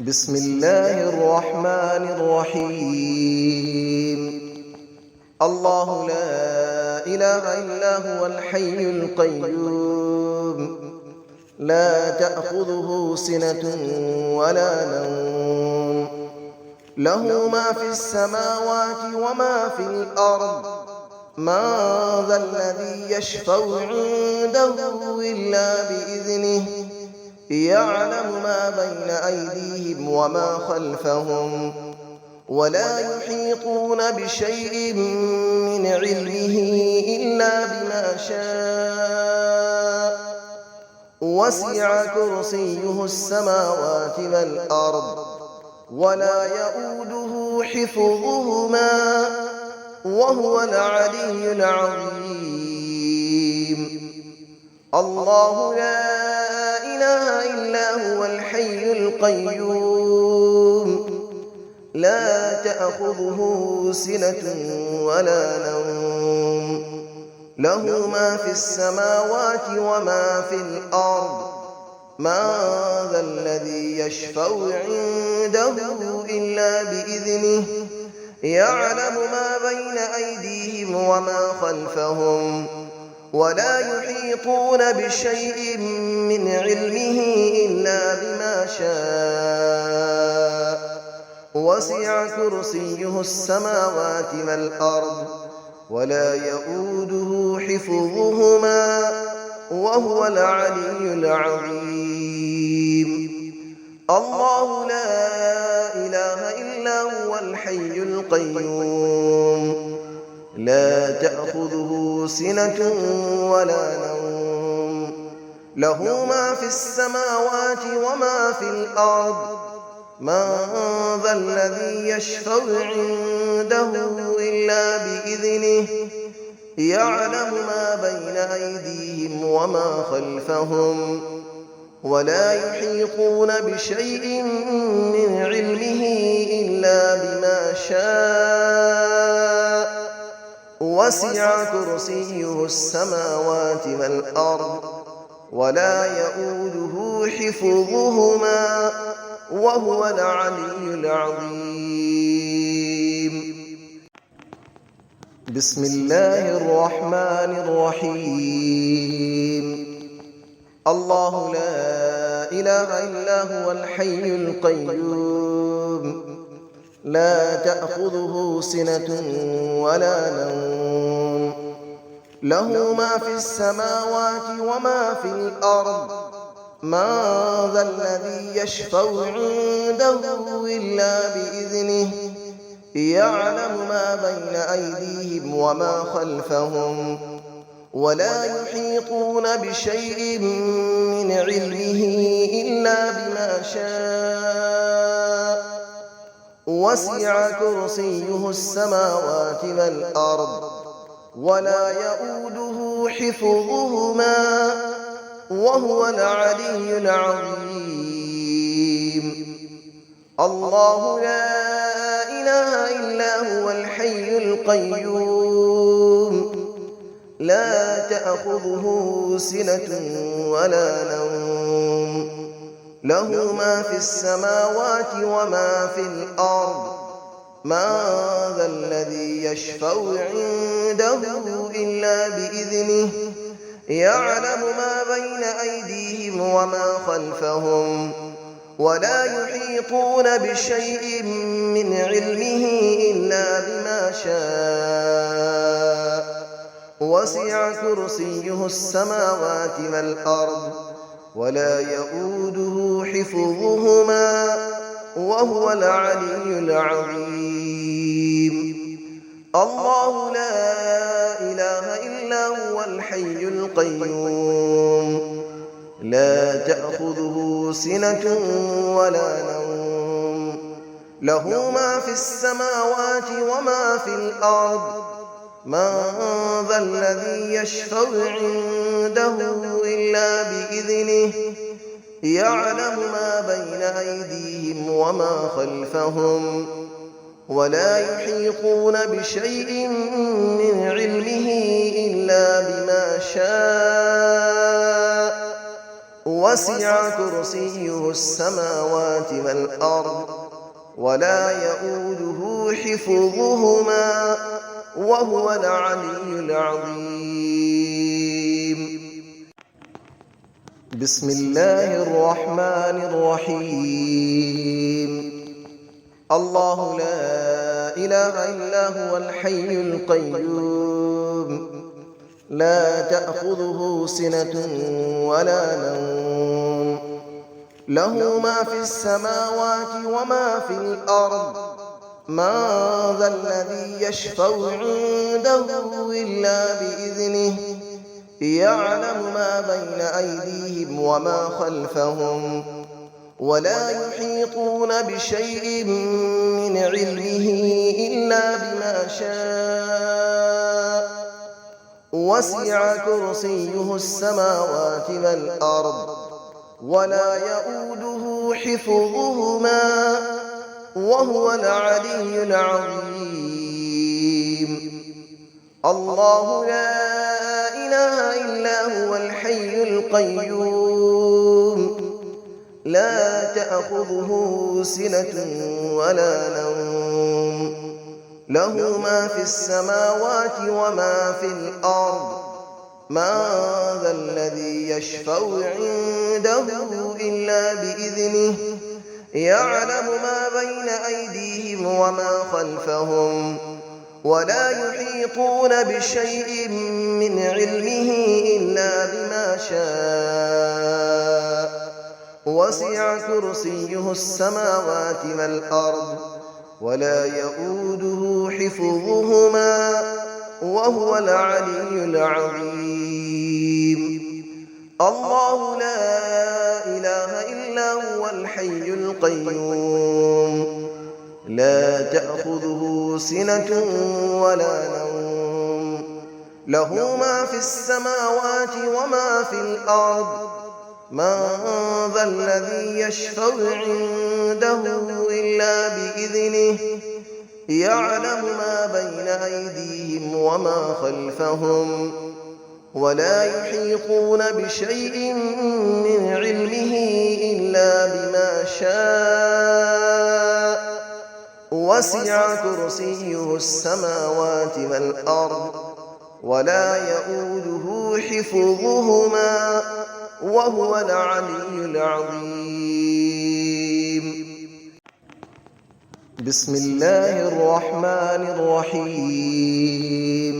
بسم الله الرحمن الرحيم. الله لا إله إلا هو الحي القيوم، لا تأخذه سنة ولا نوم، له ما في السماوات وما في الأرض. من ذا الذي يشفع عنده إلا بإذنه، يعلم ما بين أيديهم وما خلفهم، ولا يحيطون بشيء من علمه إلا بما شاء. وسع كرسيه السماوات والأرض، ولا يؤوده حفظهما، وهو العلي العظيم. الله لا إله إلا هو الحي القيوم، لا تأخذه سنة ولا نوم، له ما في السماوات وما في الأرض. من ذا الذي يشفع عنده إلا بإذنه، يعلم ما بين أيديهم وما خلفهم، ولا يحيطون بشيء من علمه إلا بما شاء. وسع كرسيه السماوات والأرض، ولا يؤوده حفظهما، وهو العلي العظيم. الله لا إله إلا هو الحي القيوم، لا تأخذه سنة ولا نوم، له ما في السماوات وما في الأرض. من ذا الذي يشفع عنده إلا بإذنه، يعلم ما بين أيديهم وما خلفهم، ولا يحيطون بشيء من علمه إلا بما شاء. وسع كرسيه السماوات والأرض، ولا يؤوده حفظهما، وهو العلي العظيم. بسم الله الرحمن الرحيم. الله لا إله إلا هو الحي القيوم، لا تأخذه سنة ولا نوم، له ما في السماوات وما في الأرض. من ذا الذي يشفع عنده إلا بإذنه، يعلم ما بين أيديهم وما خلفهم، ولا يحيطون بشيء من علمه إلا بما شاء. وسع كرسيه السماوات والأرض، ولا يؤوده حفظهما، وهو العلي العظيم. الله لا إله إلا هو الحي القيوم، لا تأخذه سنة ولا نوم، له ما في السماوات وما في الأرض. من ذا الذي يشفع عنده إلا بإذنه، يعلم ما بين أيديهم وما خلفهم، ولا يحيطون بشيء من علمه إلا بما شاء. وسع كرسيه السماوات والأرض، ولا يؤوده حفظهما، وهو العلي العظيم. الله لا إله إلا هو الحي القيوم، لا تأخذه سنة ولا نوم، له ما في السماوات وما في الأرض. من ذا الذي يشفع عنده إلا بإذنه، يعلم ما بين أيديهم وما خلفهم، ولا يحيطون بشيء من علمه إلا بما شاء. وسع كرسيه السماوات والأرض ولا يؤوده حفظهما وهو العلي العظيم. بسم الله الرحمن الرحيم. الله لا إله إلا هو الحي القيوم لا تأخذه سنة ولا نوم له ما في السماوات وما في الأرض من ذا الذي يشفع عنده إلا بإذنه يعلم ما بين أيديهم وما خلفهم ولا يحيطون بشيء من علمه إلا بما شاء وسع كرسيه السماوات والأرض ولا يؤوده حفظهما وهو العلي العظيم. الله لا إله إلا هو الحي القيوم لا تأخذه سنة ولا نوم له ما في السماوات وما في الأرض من ذا الذي يشفع عنده إلا بإذنه يعلم ما بين أيديهم وما خلفهم ولا يحيطون بشيء من علمه إلا بما شاء وسع كرسيه السماوات والأرض ولا يؤوده حفظهما وهو العلي العظيم. الله لا إله إلا هو الحي القيوم لا تأخذه سنة ولا نوم له ما في السماوات وما في الأرض من ذا الذي يشفع عنده إلا بإذنه يعلم ما بين أيديهم وما خلفهم ولا يحيطون بشيء من علمه إلا بما شاء وسع كرسيه السماوات والأرض ولا يؤوده حفظهما وهو العلي العظيم. بسم الله الرحمن الرحيم.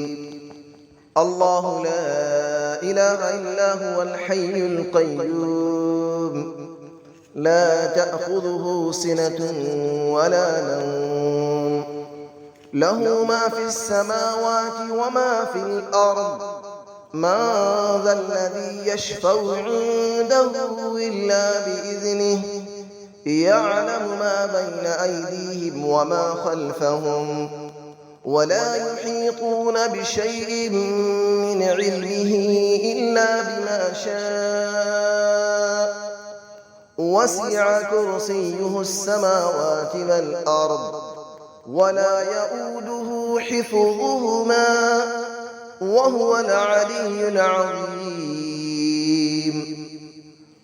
الله لا إله إلا هو الحي القيوم لا تأخذه سنة ولا نوم له ما في السماوات وما في الأرض من ذا الذي يشفع عنده إلا بإذنه يعلم ما بين أيديهم وما خلفهم ولا يحيطون بشيء من علمه إلا بما شاء وسع كرسيه السماوات والأرض ولا يؤوده حفظهما وهو العلي العظيم.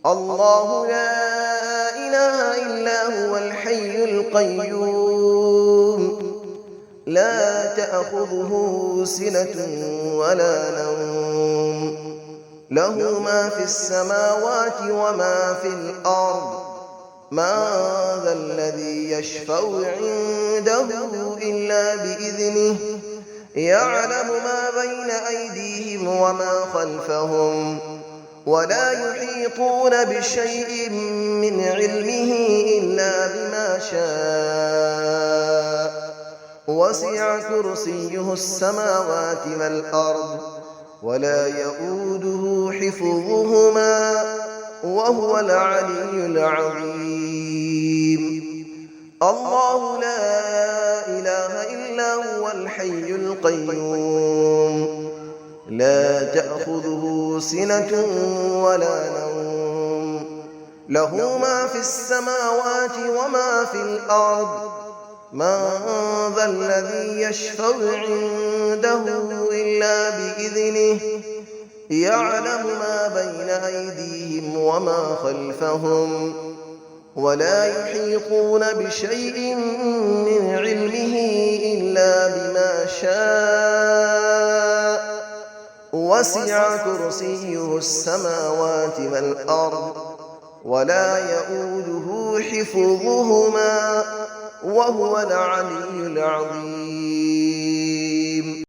الله لا إله إلا هو الحي القيوم لا تأخذه سنة ولا نوم له ما في السماوات وما في الأرض من ذا الذي يشفع عنده إلا بإذنه يعلم ما بين أيديهم وما خلفهم ولا يحيطون بشيء من علمه إلا بما شاء وسع كرسيه السماوات والأرض ولا يؤوده حفظهما وهو العلي العظيم. الله لا إله إلا هو الحي القيوم لا تأخذه سنة ولا نوم له ما في السماوات وما في الأرض من ذا الذي يشفع عنده إلا بإذنه يعلم ما بين أيديهم وما خلفهم ولا يحيطون بشيء من علمه إلا بما شاء وسع كرسيه السماوات والأرض ولا يئوده حفظهما وهو العلي العظيم.